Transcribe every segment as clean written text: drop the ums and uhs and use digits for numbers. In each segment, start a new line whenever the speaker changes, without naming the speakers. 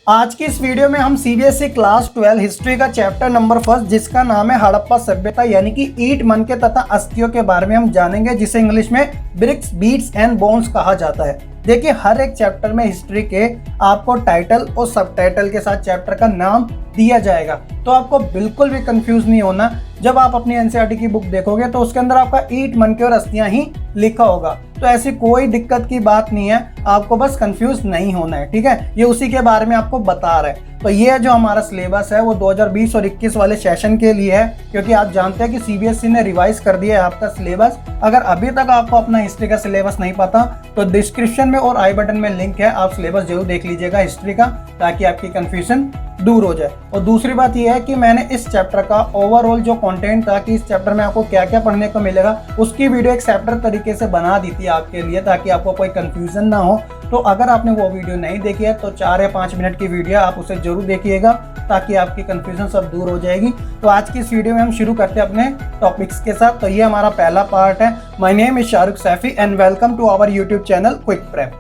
आज की इस वीडियो में हम सीबीएसई क्लास 12 हिस्ट्री का चैप्टर नंबर 1 जिसका नाम है हड़प्पा सभ्यता यानी कि ईंट मनके तथा अस्थियों के बारे में हम जानेंगे, जिसे इंग्लिश में ब्रिक्स बीट्स एंड बोन्स कहा जाता है। देखिए, हर एक चैप्टर में हिस्ट्री के आपको टाइटल और सब टाइटल के साथ चैप्टर का नाम दिया जाएगा, तो आपको बिल्कुल भी कंफ्यूज नहीं होना। जब आप अपनी एनसीईआरटी की बुक देखोगे तो उसके अंदर आपका ईंट मनके और अस्थियां ही लिखा होगा, तो ऐसी कोई दिक्कत की बात नहीं है, आपको बस कंफ्यूज नहीं होना है। ठीक है, ये उसी के बारे में आपको बता रहा है। तो ये जो हमारा सिलेबस है वो 2020 और 21 वाले सेशन के लिए है, क्योंकि आप जानते हैं कि सीबीएसई ने रिवाइज कर दिया है आपका सिलेबस। अगर अभी तक आपको अपना हिस्ट्री का सिलेबस नहीं पता तो डिस्क्रिप्शन में और आई बटन में लिंक है, आप सिलेबस जरूर देख लीजिएगा हिस्ट्री का, ताकि आपकी कंफ्यूजन दूर हो जाए। और दूसरी बात यह है कि मैंने इस चैप्टर का ओवरऑल जो कंटेंट था कि इस चैप्टर में आपको क्या क्या पढ़ने को मिलेगा, उसकी वीडियो एक सेपरेट तरीके से बना दी थी आपके लिए, ताकि आपको कोई कंफ्यूजन ना हो। तो अगर आपने वो वीडियो नहीं देखी है तो 4 या 5 मिनट की वीडियो आप उसे जरूर देखिएगा, ताकि आपकी कंफ्यूजन सब दूर हो जाएगी। तो आज की इस वीडियो में हम शुरू करते हैं अपने टॉपिक्स के साथ। तो ये हमारा पहला पार्ट है। My name is Shahrukh Saifi and welcome to our YouTube channel quick prep.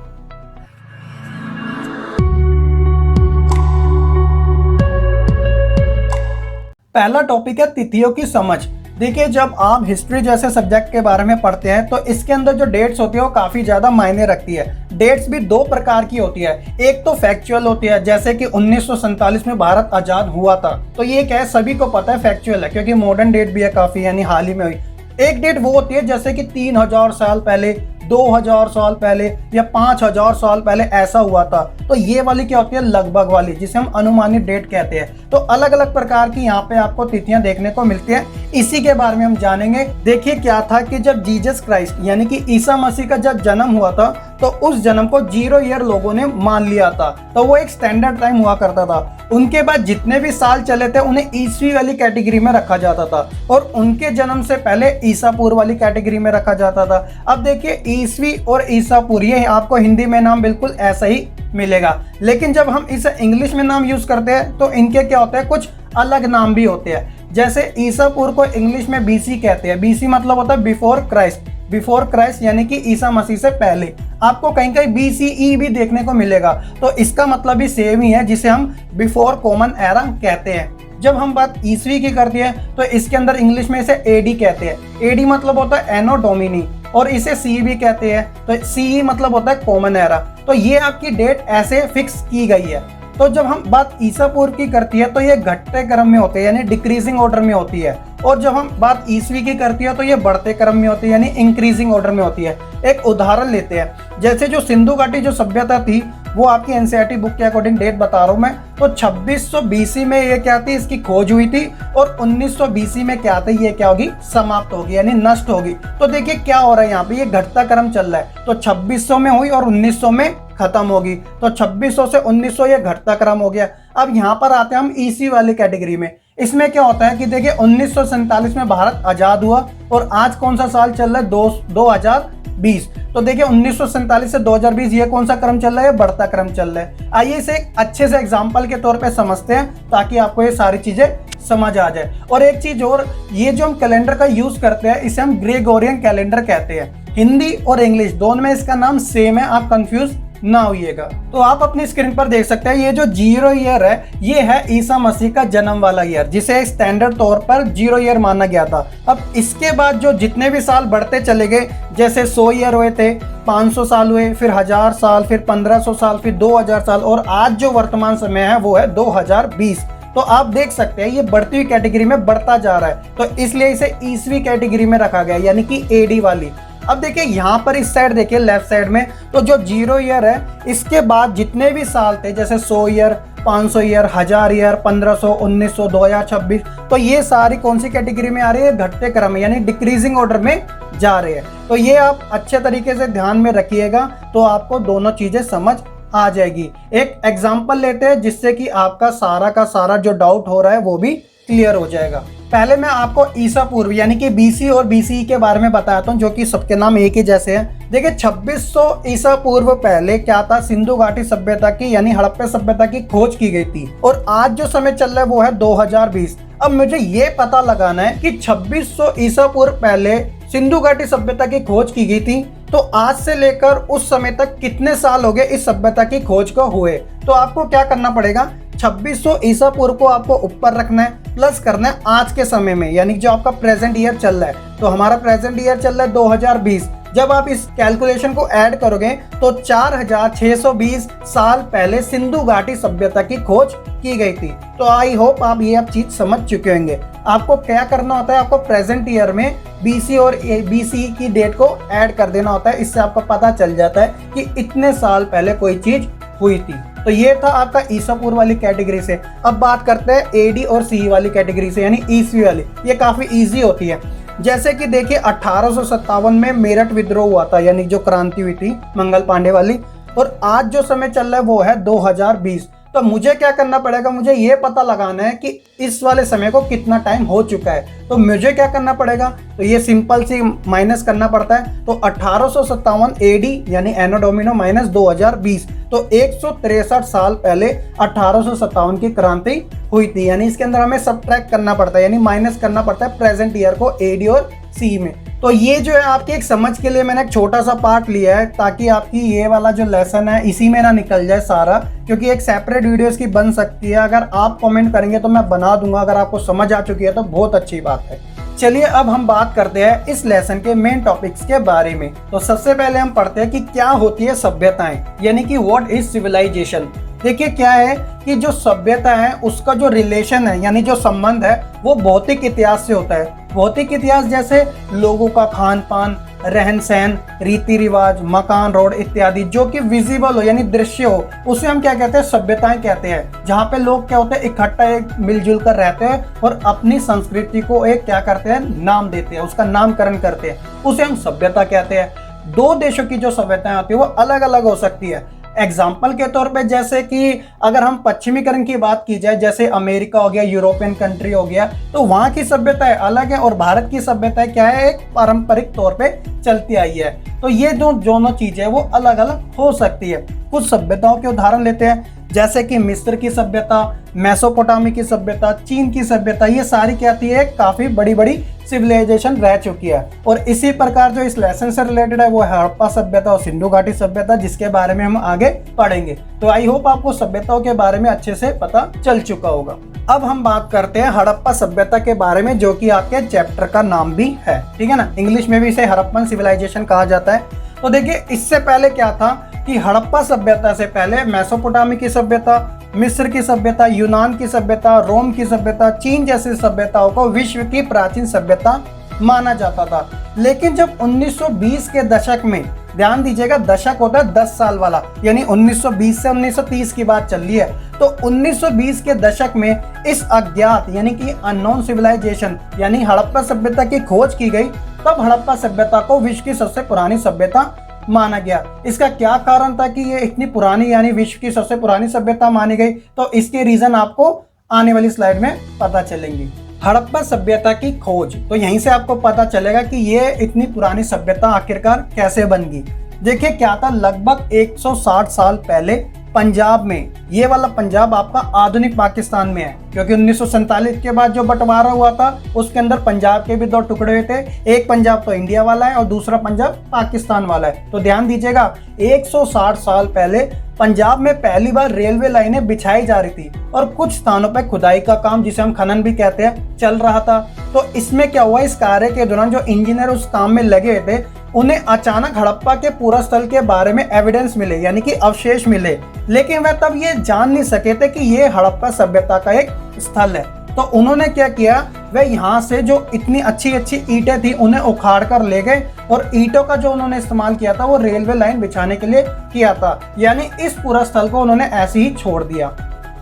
पहला टॉपिक है तिथियों की समझ। देखिए, जब आप हिस्ट्री जैसे सब्जेक्ट के बारे में पढ़ते हैं तो इसके अंदर जो डेट्स होती है वो काफ़ी ज़्यादा मायने रखती है। डेट्स भी 2 प्रकार की होती है, एक तो फैक्चुअल होती है, जैसे कि 1947 में भारत आज़ाद हुआ था, तो ये क्या है सभी को पता है, फैक्चुअल है, क्योंकि मॉडर्न डेट भी है काफ़ी, यानी हाल ही में हुई। एक डेट वो होती है जैसे कि 3000 साल पहले, 2000 साल पहले या 5000 साल पहले ऐसा हुआ था, तो ये वाली क्या होती है लगभग वाली, जिसे हम अनुमानित डेट कहते हैं। तो अलग अलग प्रकार की यहाँ पे आपको तिथियां देखने को मिलती है, इसी के बारे में हम जानेंगे। देखिए, क्या था कि जब जीसस क्राइस्ट यानी कि ईसा मसीह का जब जन्म हुआ था तो उस जन्म को 0 ईयर लोगों ने मान लिया था, तो वो एक स्टैंडर्ड टाइम हुआ करता था। उनके बाद जितने भी साल चले थे उन्हें ईसवी वाली कैटेगरी में रखा जाता था, और उनके जन्म से पहले ईसा पूर्व वाली कैटेगरी में रखा जाता था। अब देखिए, ईसवी और ईसा पूर्व ये आपको हिंदी में नाम बिल्कुल ऐसा ही मिलेगा, लेकिन जब हम इसे इंग्लिश में नाम यूज करते हैं तो इनके क्या होते हैं, कुछ अलग नाम भी होते हैं। जैसे ईसा पूर्व को इंग्लिश में बीसी कहते हैं। बीसी मतलब होता है बिफोर क्राइस्ट, बिफोर क्राइस्ट यानी कि ईसा मसीह से पहले। आपको कहीं कहीं बीसीई भी देखने को मिलेगा, तो इसका मतलब भी सेम ही है, जिसे हम बिफोर कॉमन एरा कहते हैं। जब हम बात ईसवी की करते हैं तो इसके अंदर इंग्लिश में इसे एडी कहते हैं। एडी मतलब होता है एनो डोमिनी, और इसे सी भी कहते हैं, तो सी मतलब होता है कॉमन एरा। तो ये आपकी डेट ऐसे फिक्स की गई है। तो जब हम बात ईसा पूर्व की करती है तो ये घटते क्रम में होते हैं, यानी डिक्रीजिंग ऑर्डर में होती है, और जब हम बात ईसवी की करती है तो ये बढ़ते क्रम में होती है, यानी इंक्रीजिंग ऑर्डर में होती है। एक उदाहरण लेते हैं, जैसे जो सिंधु घाटी जो सभ्यता थी वो आपकी एनसीईआरटी बुक के अकॉर्डिंग डेट बता रहा हूँ मैं, तो 2600 बीसी में ये क्या थी, इसकी खोज हुई थी, और 1900 बीसी में क्या थी, ये क्या होगी, समाप्त होगी, यानी नष्ट होगी। तो देखिए क्या हो रहा है यहाँ पे, ये घटता क्रम चल रहा है, तो 2600 में हुई और 1900 में खत्म होगी, तो 2600 से 1900 ये घटता क्रम हो गया। अब यहाँ पर आते हैं हम ईसी वाली कैटेगरी में। इसमें क्या होता है कि देखिए 1947 में भारत आजाद हुआ, और आज कौन सा साल चल रहा है, 2020। तो देखिए 1947 से 2020 ये कौन सा क्रम चल रहा है, बढ़ता क्रम चल रहा है। आइए इसे अच्छे से एग्जांपल के तौर पे समझते हैं, ताकि आपको ये सारी चीजें समझ आ जाए। और एक चीज और, ये जो हम कैलेंडर का यूज करते हैं इसे हम ग्रेगोरियन कैलेंडर कहते हैं। हिंदी और इंग्लिश दोनों में इसका नाम सेम है, आप कंफ्यूज ना होइएगा। तो आप अपनी स्क्रीन पर देख सकते हैं, ये जो 0 ईयर है ये है ईसा मसीह का जन्म वाला ईयर, जिसे स्टैंडर्ड तौर पर 0 ईयर माना गया था। अब इसके बाद जो जितने भी साल बढ़ते चले गए, जैसे 100 ईयर हुए थे, 500 साल हुए, फिर 1000 साल, फिर 1500 साल, फिर 2000 साल, और आज जो वर्तमान समय है वो है 2020। तो आप देख सकते हैं ये बढ़ती हुई कैटेगरी में बढ़ता जा रहा है, तो इसलिए इसे ईसवी कैटेगरी में रखा गया, यानी कि एडी वाली। अब देखिए यहाँ पर इस साइड देखिए लेफ्ट साइड में, तो जो 0 ईयर है इसके बाद जितने भी साल थे, जैसे 100 ईयर, 500 ईयर, 1000 ईयर, 1500, 1900, 2026, तो ये सारी कौन सी कैटेगरी में आ रही है, घटते क्रम में, यानी डिक्रीजिंग ऑर्डर में जा रहे हैं। तो ये आप अच्छे तरीके से ध्यान में रखिएगा, तो आपको दोनों चीजें समझ आ जाएगी। एक एग्जाम्पल लेते हैं जिससे कि आपका सारा का सारा जो डाउट हो रहा है वो भी क्लियर हो जाएगा। पहले मैं आपको ईसा पूर्व यानी कि बीसी और बीसीई के बारे में बताता हूँ, जो कि सबके नाम एक ही जैसे हैं। देखिए 2600 ईसा पूर्व पहले क्या था, सिंधु घाटी सभ्यता की यानी हड़प्पा सभ्यता की खोज की गई थी, और आज जो समय चल रहा है वो है 2020। अब मुझे ये पता लगाना है कि 2600 ईसा पूर्व पहले सिंधु घाटी सभ्यता की खोज की गई थी, तो आज से लेकर उस समय तक कितने साल हो गए इस सभ्यता की खोज को हुए। तो आपको क्या करना पड़ेगा, 2600 ईसा पूर्व को आपको ऊपर रखना है, प्लस करना है आज के समय में, यानी जो आपका प्रेजेंट ईयर चल रहा है। तो हमारा प्रेजेंट ईयर चल रहा है 2020। जब आप इस कैलकुलेशन को ऐड करोगे तो 4620 साल पहले सिंधु घाटी सभ्यता की खोज की गई थी। तो आई होप आप ये चीज समझ चुके होंगे। आपको क्या करना होता है, आपको प्रेजेंट ईयर में बीसी और बीसी की डेट को ऐड कर देना होता है। इससे आपको पता चल जाता है कि इतने साल पहले कोई चीज हुई थी। तो ये था आपका ईसा पूर्व वाली कैटेगरी से। अब बात करते हैं एडी और सी वाली कैटेगरी से, यानी ईसवी वाली। ये काफी इजी होती है। जैसे कि देखिए 1857 में मेरठ विद्रोह हुआ था, यानी जो क्रांति हुई थी मंगल पांडे वाली, और आज जो समय चल रहा है वो है 2020। तो मुझे क्या करना पड़ेगा, मुझे ये पता लगाना है कि इस वाले समय को कितना टाइम हो चुका है। तो मुझे क्या करना पड़ेगा, तो ये सिंपल सी माइनस करना पड़ता है। तो 1857 एडी यानी एनो डोमिनो माइनस 2020, तो 163 साल पहले 1857 की क्रांति हुई थी। यानी इसके अंदर हमें सबट्रैक्ट करना पड़ता है, यानी माइनस करना पड़ता है प्रेजेंट ईयर को एडी और सी में। तो ये जो है आपकी एक समझ के लिए मैंने एक छोटा सा पार्ट लिया है, ताकि आपकी ये वाला जो लेसन है इसी में ना निकल जाए सारा, क्योंकि एक सेपरेट वीडियो इसकी बन सकती है। अगर आप कमेंट करेंगे तो मैं बना दूंगा, अगर आपको समझ आ चुकी है तो बहुत अच्छी बात है। चलिए अब हम बात करते हैं इस लेसन के मेन टॉपिक्स के बारे में। तो सबसे पहले हम पढ़ते हैं कि क्या होती है सभ्यताएं, यानी कि व्हाट इज सिविलाइजेशन। देखिए क्या है कि जो सभ्यता है उसका जो रिलेशन है, यानी जो संबंध है, वो भौतिक इतिहास से होता है। भौतिक इतिहास जैसे लोगों का खान पान, रहन सहन, रीति रिवाज, मकान, रोड इत्यादि जो कि विजिबल हो यानी दृश्य हो, उसे हम क्या कहते हैं, सभ्यताएं कहते हैं। जहाँ पे लोग क्या होते हैं, इकट्ठा एक मिलजुल कर रहते हैं और अपनी संस्कृति को एक क्या करते हैं, नाम देते हैं, उसका नामकरण करते हैं, उसे हम सभ्यता कहते हैं। दो देशों की जो सभ्यताएं होती है वो अलग अलग हो सकती है। एग्जाम्पल के तौर पे जैसे कि अगर हम पश्चिमीकरण की बात की जाए, जैसे अमेरिका हो गया, यूरोपियन कंट्री हो गया, तो वहाँ की सभ्यताएं अलग है और भारत की सभ्यता क्या है, एक पारंपरिक तौर पे चलती आई है। तो ये दोनों चीजें वो अलग अलग हो सकती है। कुछ सभ्यताओं के उदाहरण लेते हैं, जैसे कि मिस्र की सभ्यता, मेसोपोटामी की सभ्यता, चीन की सभ्यता, ये सारी क्या थी, है काफी बड़ी बड़ी सिविलाइजेशन रह चुकी है। और इसी प्रकार जो इस लेसन से रिलेटेड है वो है हड़प्पा सभ्यता और सिंधु घाटी सभ्यता, जिसके बारे में हम आगे पढ़ेंगे। तो आई होप आपको सभ्यताओं के बारे में अच्छे से पता चल चुका होगा। अब हम बात करते हैं हड़प्पा सभ्यता के बारे में, जो कि आपके चैप्टर का नाम भी है, ठीक है ना। इंग्लिश में भी इसे हड़प्पन सिविलाइजेशन कहा जाता है। तो देखिए इससे पहले क्या था कि हड़प्पा सभ्यता से पहले मेसोपोटामी की सभ्यता, मिस्र की सभ्यता, यूनान की सभ्यता, रोम की सभ्यता, चीन जैसी सभ्यताओं को विश्व की प्राचीन सभ्यता माना जाता था। लेकिन जब 1920 के दशक में, ध्यान दीजिएगा दशक होता है 10 साल वाला, यानी 1920 से 1930 की बात चल रही है, तो 1920 के दशक में इस अज्ञात यानी कि अननोन सिविलाइजेशन यानी हड़प्पा सभ्यता की खोज की गई। तब हड़प्पा सभ्यता को विश्व की सबसे पुरानी सभ्यता माना गया। इसका क्या कारण था कि ये इतनी पुरानी यानी विश्व की सबसे पुरानी सभ्यता मानी गई, तो इसके रीजन आपको आने वाली स्लाइड में पता चलेंगी। हड़प्पा सभ्यता की खोज, तो यहीं से आपको पता चलेगा कि ये इतनी पुरानी सभ्यता आखिरकार कैसे बन गई। देखिए क्या था, लगभग 160 साल पहले पंजाब में, ये वाला पंजाब आपका आधुनिक पाकिस्तान में है, क्योंकि 1947 के बाद जो बंटवारा हुआ था उसके अंदर पंजाब के भी दो टुकड़े हुए थे। एक पंजाब तो इंडिया वाला है और दूसरा पंजाब पाकिस्तान वाला है। तो ध्यान दीजिएगा 160 साल पहले पंजाब में पहली बार रेलवे लाइनें बिछाई जा रही थी और कुछ स्थानों पर खुदाई का काम, जिसे हम खनन भी कहते हैं, चल रहा था। तो इसमें क्या हुआ, इस कार्य के दौरान जो इंजीनियर उस काम में लगे हुए थे उन्हें अचानक हड़प्पा के पूरा स्थल के बारे में एविडेंस मिले, यानी कि अवशेष मिले। लेकिन वह तब ये जान नहीं सके थे कि ये हड़प्पा सभ्यता का एक स्थल है। तो उन्होंने क्या किया, वह यहाँ से जो इतनी अच्छी अच्छी ईंटें थी उन्हें उखाड़ कर ले गए और ईंटों का जो उन्होंने इस्तेमाल किया था वो रेलवे लाइन बिछाने के लिए किया था, यानी इस पूरा स्थल को उन्होंने ऐसे ही छोड़ दिया।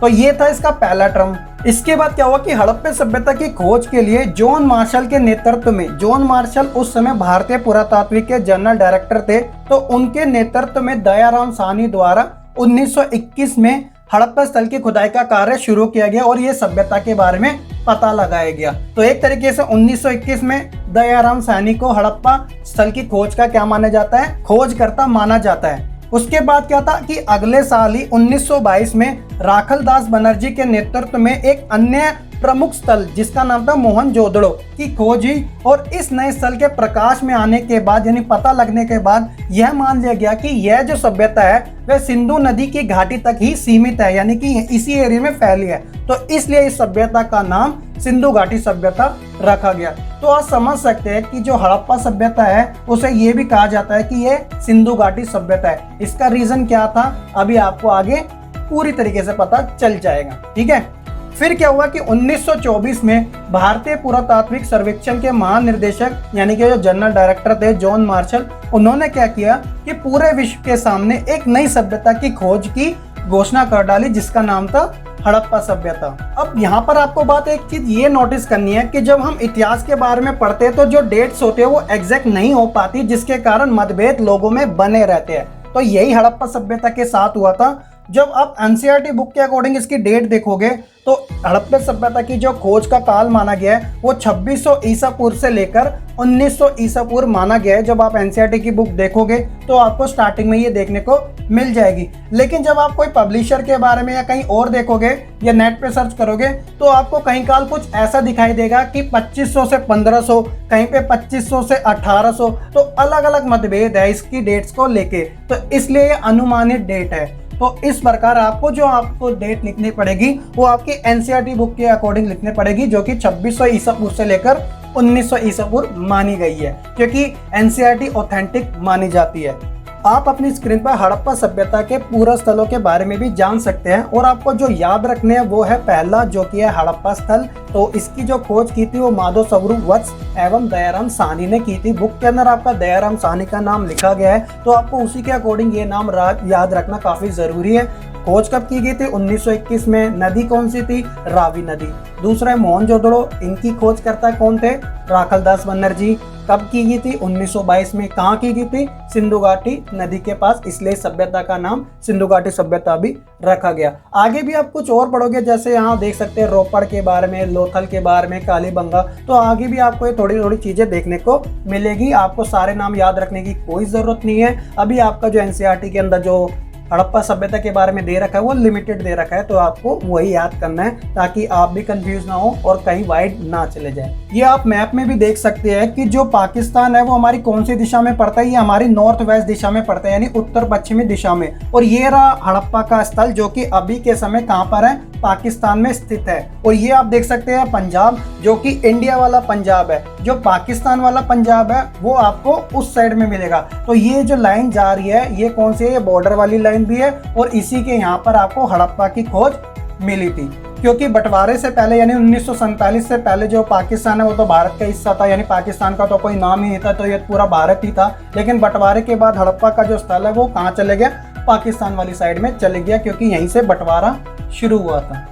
तो ये था इसका पहला टर्म। इसके बाद क्या हुआ कि हड़प्पा सभ्यता की खोज के लिए जॉन मार्शल के नेतृत्व में, जॉन मार्शल उस समय भारतीय पुरातात्विक के जनरल डायरेक्टर थे, तो उनके नेतृत्व में दयाराम साहनी द्वारा 1921 में हड़प्पा स्थल की खुदाई का कार्य शुरू किया गया और ये सभ्यता के बारे में पता लगाया गया। तो एक तरीके से 1921 में दयाराम साहनी को हड़प्पा स्थल की खोज का क्या माना जाता है, खोजकर्ता माना जाता है। उसके बाद क्या था कि अगले साल ही 1922 में राखल दास बनर्जी के नेतृत्व में एक अन्य प्रमुख स्थल जिसका नाम था मोहनजोदड़ो की खोज हुई और इस नए स्थल के प्रकाश में आने के बाद यानी पता लगने के बाद यह मान लिया गया कि यह जो सभ्यता है वह सिंधु नदी की घाटी तक ही सीमित है, यानी कि इसी एरिया में फैली है। तो इसलिए इस सभ्यता का नाम सिंधु घाटी सभ्यता रखा गया। तो आप समझ सकते हैं कि जो हड़प्पा सभ्यता है उसे ये भी कहा जाता है कि यह सिंधु घाटी सभ्यता है। इसका रीजन क्या था अभी आपको आगे पूरी तरीके से पता चल जाएगा, ठीक है। फिर क्या हुआ कि 1924 में भारतीय पुरातात्विक सर्वेक्षण के महानिर्देशक यानी कि जो जनरल डायरेक्टर थे जॉन मार्शल, उन्होंने क्या किया कि पूरे विश्व के सामने एक नई सभ्यता की खोज की घोषणा कर डाली जिसका नाम था हड़प्पा सभ्यता। अब यहाँ पर आपको बात एक चीज ये नोटिस करनी है कि जब हम इतिहास के बारे में पढ़ते हैं तो जो डेट्स होते हैं वो एग्जैक्ट नहीं हो पाती, जिसके कारण मतभेद लोगों में बने रहते हैं। तो यही हड़प्पा सभ्यता के साथ हुआ था। जब आप एनसीईआरटी बुक के अकॉर्डिंग इसकी डेट देखोगे तो हड़प्पा सभ्यता की जो खोज का काल माना गया है वो 2600 ईसा पूर्व से लेकर 1900 ईसा पूर्व माना गया है। जब आप एनसीईआरटी की बुक देखोगे तो आपको स्टार्टिंग में ये देखने को मिल जाएगी। लेकिन जब आप कोई पब्लिशर के बारे में या कहीं और देखोगे या नेट पे सर्च करोगे तो आपको कहीं काल कुछ ऐसा दिखाई देगा कि 2500 से 1500, कहीं पे 2500 से 1800। तो अलग अलग मतभेद है इसकी डेट्स को लेके, तो इसलिए ये अनुमानित डेट है। तो इस प्रकार आपको डेट लिखनी पड़ेगी वो आपकी एनसीईआरटी बुक के अकॉर्डिंग लिखनी पड़ेगी, जो कि 2600 ईसा पूर्व से लेकर 1900 ईसा पूर्व मानी गई है, क्योंकि एनसीईआरटी ऑथेंटिक मानी जाती है। आप अपनी स्क्रीन पर हड़प्पा सभ्यता के पूरा स्थलों के बारे में भी जान सकते हैं और आपको जो याद रखने हैं वो है पहला, जो कि है हड़प्पा स्थल। तो इसकी जो खोज की थी वो माधव स्वरूप वत्स एवं दयाराम साहनी ने की थी। बुक के अंदर आपका दयाराम साहनी का नाम लिखा गया है, तो आपको उसी के अकॉर्डिंग ये नाम याद रखना काफी जरूरी है। खोज कब की गई थी? 1921 में। नदी कौन सी थी? रावी नदी। दूसरा है मोहनजोदड़ो, इनकी खोज करता कौन थे? राखलदास बनर्जी। कब की गई थी? 1922 में। कहाँ की गई थी? सिंधु घाटी नदी के पास, इसलिए सभ्यता का नाम सिंधु घाटी सभ्यता भी रखा गया। आगे भी आप कुछ और पढ़ोगे, जैसे यहाँ देख सकते हैं रोपड़ के बारे में, लोथल के बारे में, कालीबंगा। तो आगे भी आपको ये थोड़ी थोड़ी चीजें देखने को मिलेगी। आपको सारे नाम याद रखने की कोई जरूरत नहीं है। अभी आपका जो एनसीईआरटी के अंदर जो हड़प्पा सभ्यता के बारे में दे रखा है वो लिमिटेड दे रखा है, तो आपको वही याद करना है ताकि आप भी कंफ्यूज ना हो और कहीं वाइड ना चले जाए। ये आप मैप में भी देख सकते हैं कि जो पाकिस्तान है वो हमारी कौन सी दिशा में पड़ता है। ये हमारी नॉर्थ वेस्ट दिशा में पड़ता है, यानी उत्तर पश्चिमी दिशा में। और ये रहा हड़प्पा का स्थल, जो कि अभी के समय कहाँ पर है? पाकिस्तान में स्थित है। और ये आप देख सकते हैं पंजाब, जो कि इंडिया वाला पंजाब है। जो पाकिस्तान वाला पंजाब है वो आपको उस साइड में मिलेगा। तो ये जो लाइन जा रही है ये कौन सी है? ये बॉर्डर वाली लाइन भी है। और इसी के यहाँ पर आपको हड़प्पा की खोज मिली थी, क्योंकि बंटवारे से पहले यानी 1947 से पहले जो पाकिस्तान है वो तो भारत का हिस्सा था, यानी पाकिस्तान का तो कोई नाम ही नहीं था, तो ये पूरा भारत ही था। लेकिन बंटवारे के बाद हड़प्पा का जो स्थल है वो कहाँ चले गया? पाकिस्तान वाली साइड में चले गया, क्योंकि यहीं से बंटवारा शुरू हुआ था।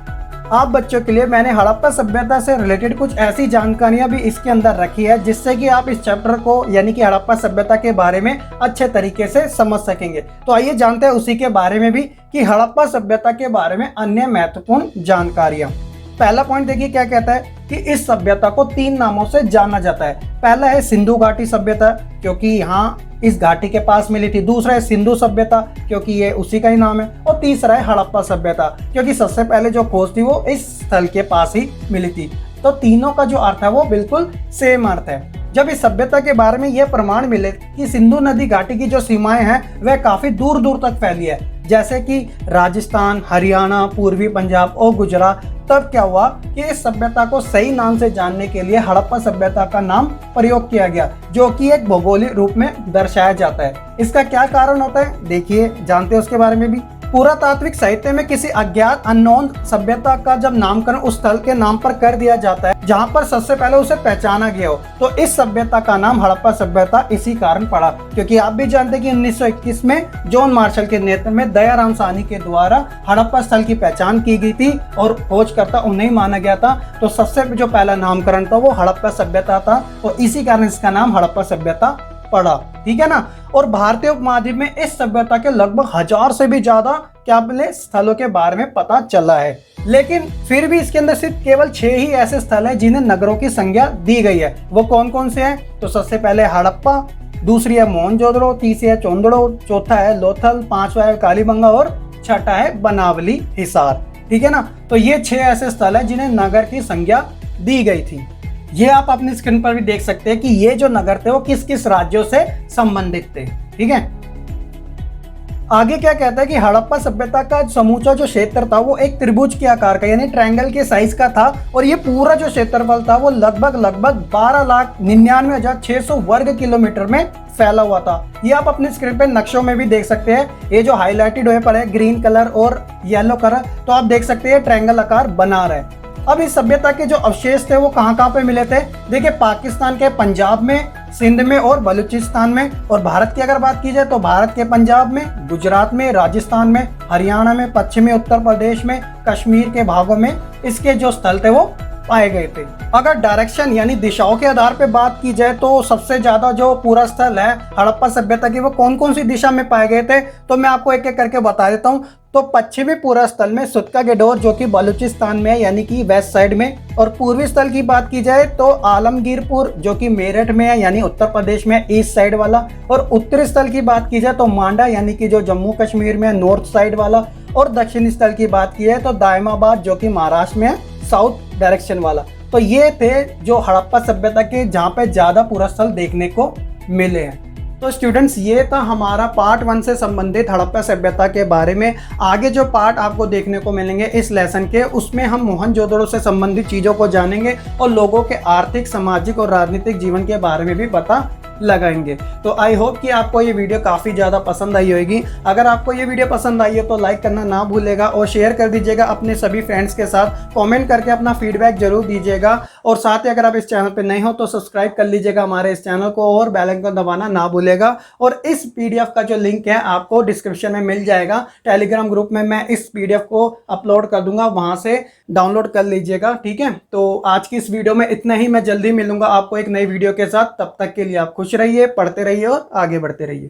आप बच्चों के लिए मैंने हड़प्पा सभ्यता से रिलेटेड कुछ ऐसी जानकारियां भी इसके अंदर रखी है जिससे कि आप इस चैप्टर को यानी कि हड़प्पा सभ्यता के बारे में अच्छे तरीके से समझ सकेंगे। तो आइए जानते हैं उसी के बारे में भी कि हड़प्पा सभ्यता के बारे में अन्य महत्वपूर्ण जानकारियां। पहला पॉइंट देखिए क्या कहता है कि इस सभ्यता को 3 नामों से जाना जाता है। पहला है सिंधु घाटी सभ्यता, क्योंकि यहाँ इस घाटी के पास मिली थी। दूसरा है सिंधु सभ्यता, क्योंकि ये उसी का ही नाम है। और तीसरा है हड़प्पा सभ्यता, क्योंकि सबसे पहले जो खोज थी वो इस स्थल के पास ही मिली थी। तो तीनों का जो अर्थ है वो बिल्कुल सेम अर्थ है। जब इस सभ्यता के बारे में यह प्रमाण मिले कि सिंधु नदी घाटी की जो सीमाएं हैं वह काफी दूर दूर तक फैली है, जैसे कि राजस्थान, हरियाणा, पूर्वी पंजाब और गुजरात, तब क्या हुआ कि इस सभ्यता को सही नाम से जानने के लिए हड़प्पा सभ्यता का नाम प्रयोग किया गया, जो कि एक भौगोलिक रूप में दर्शाया जाता है। इसका क्या कारण होता है देखिए, जानते हैं उसके बारे में भी। पुरातात्विक साहित्य में किसी अज्ञात अननोन सभ्यता का जब नामकरण उस स्थल के नाम पर कर दिया जाता है जहां पर सबसे पहले उसे पहचाना गया हो, तो इस सभ्यता का नाम हड़प्पा सभ्यता इसी कारण पड़ा। क्योंकि आप भी जानते हैं कि 1921 में जॉन मार्शल के नेतृत्व में दयाराम साहनी के द्वारा हड़प्पा स्थल की पहचान की गई थी और खोजकर्ता उन्हें माना गया था। तो सबसे जो पहला नामकरण था वो हड़प्पा सभ्यता था, तो इसी कारण इसका नाम हड़प्पा सभ्यता पड़ा। ठीक है ना। और भारतीय उपमहाद्वीप में इस सभ्यता के लगभग 1000 से भी ज्यादा क्या बोले स्थलों के बारे में पता चला है, लेकिन फिर भी इसके अंदर सिर्फ केवल 6 ही ऐसे स्थल हैं जिन्हें नगरों की संज्ञा दी गई है। वो कौन कौन से हैं? तो सबसे पहले हड़प्पा, दूसरी है मोहनजोदड़ो, तीसरी है चोंदड़ो, चौथा है लोथल, पांचवा है कालीबंगा और छठा है बनावली हिसार। ठीक है ना। तो ये 6 ऐसे स्थल है जिन्हें नगर की संज्ञा दी गई थी। ये आप अपनी स्क्रीन पर भी देख सकते हैं कि ये जो नगर थे वो किस किस राज्यों से संबंधित थे। ठीक है, आगे क्या कहता है कि हड़प्पा सभ्यता का समूचा जो क्षेत्र था वो एक त्रिभुज के आकार का यानी ट्रायंगल के साइज का था, और ये पूरा जो क्षेत्रफल था वो लगभग 12,99,600 वर्ग किलोमीटर में फैला हुआ था। ये आप अपनी स्क्रीन पे नक्शों में भी देख सकते हैं, ये जो हाईलाइटेड हुए पड़े ग्रीन कलर और येलो कलर, तो आप देख सकते हैं ट्रायंगल आकार बना रहा है। अब इस सभ्यता के जो अवशेष थे वो कहाँ पे मिले थे? देखिए, पाकिस्तान के पंजाब में, सिंध में और बलूचिस्तान में। और भारत की अगर बात की जाए तो भारत के पंजाब में, गुजरात में, राजस्थान में, हरियाणा में, पश्चिमी उत्तर प्रदेश में, कश्मीर के भागों में इसके जो स्थल थे वो पाए गए थे। अगर डायरेक्शन यानी दिशाओं के आधार पे बात की जाए तो सबसे ज्यादा जो पूरा स्थल है हड़प्पा सभ्यता की वो कौन कौन सी दिशा में पाए गए थे, तो मैं आपको एक एक करके बता देता हूँ। तो पश्चिमी पूरा स्थल में सुतका गेडोर जो कि बलूचिस्तान में है यानी कि वेस्ट साइड में, और पूर्वी स्थल की बात की जाए तो आलमगीरपुर जो कि मेरठ में है यानी उत्तर प्रदेश में ईस्ट साइड वाला, और उत्तरी स्थल की बात की जाए तो मांडा यानी कि जो जम्मू कश्मीर में नॉर्थ साइड वाला, और दक्षिणी स्थल की बात की जाए तो दायमाबाद जो कि महाराष्ट्र में है साउथ डायरेक्शन वाला। तो ये थे जो हड़प्पा सभ्यता के जहाँ पे ज्यादा पूरा स्थल देखने को मिले हैं। तो स्टूडेंट्स, ये था हमारा पार्ट 1 से संबंधित हड़प्पा सभ्यता के बारे में। आगे जो पार्ट आपको देखने को मिलेंगे इस लेसन के, उसमें हम मोहनजोदड़ो से संबंधित चीज़ों को जानेंगे और लोगों के आर्थिक, सामाजिक और राजनीतिक जीवन के बारे में भी पता लगाएंगे। तो आई होप कि आपको ये वीडियो काफ़ी ज़्यादा पसंद आई होगी। अगर आपको ये वीडियो पसंद आई है तो लाइक करना ना भूलेगा और शेयर कर दीजिएगा अपने सभी फ्रेंड्स के साथ। कमेंट करके अपना फीडबैक जरूर दीजिएगा, और साथ ही अगर आप इस चैनल पे नहीं हो तो सब्सक्राइब कर लीजिएगा हमारे इस चैनल को, और बेल आइकन दबाना ना भूलेगा। और इस PDF का जो लिंक है आपको डिस्क्रिप्शन में मिल जाएगा। टेलीग्राम ग्रुप में मैं इस PDF को अपलोड कर दूंगा, वहां से डाउनलोड कर लीजिएगा। ठीक है, तो आज की इस वीडियो में इतना ही। मैं जल्दी मिलूंगा आपको एक नई वीडियो के साथ। तब तक के लिए आप खुश रहिए, पढ़ते रहिए और आगे बढ़ते रहिए।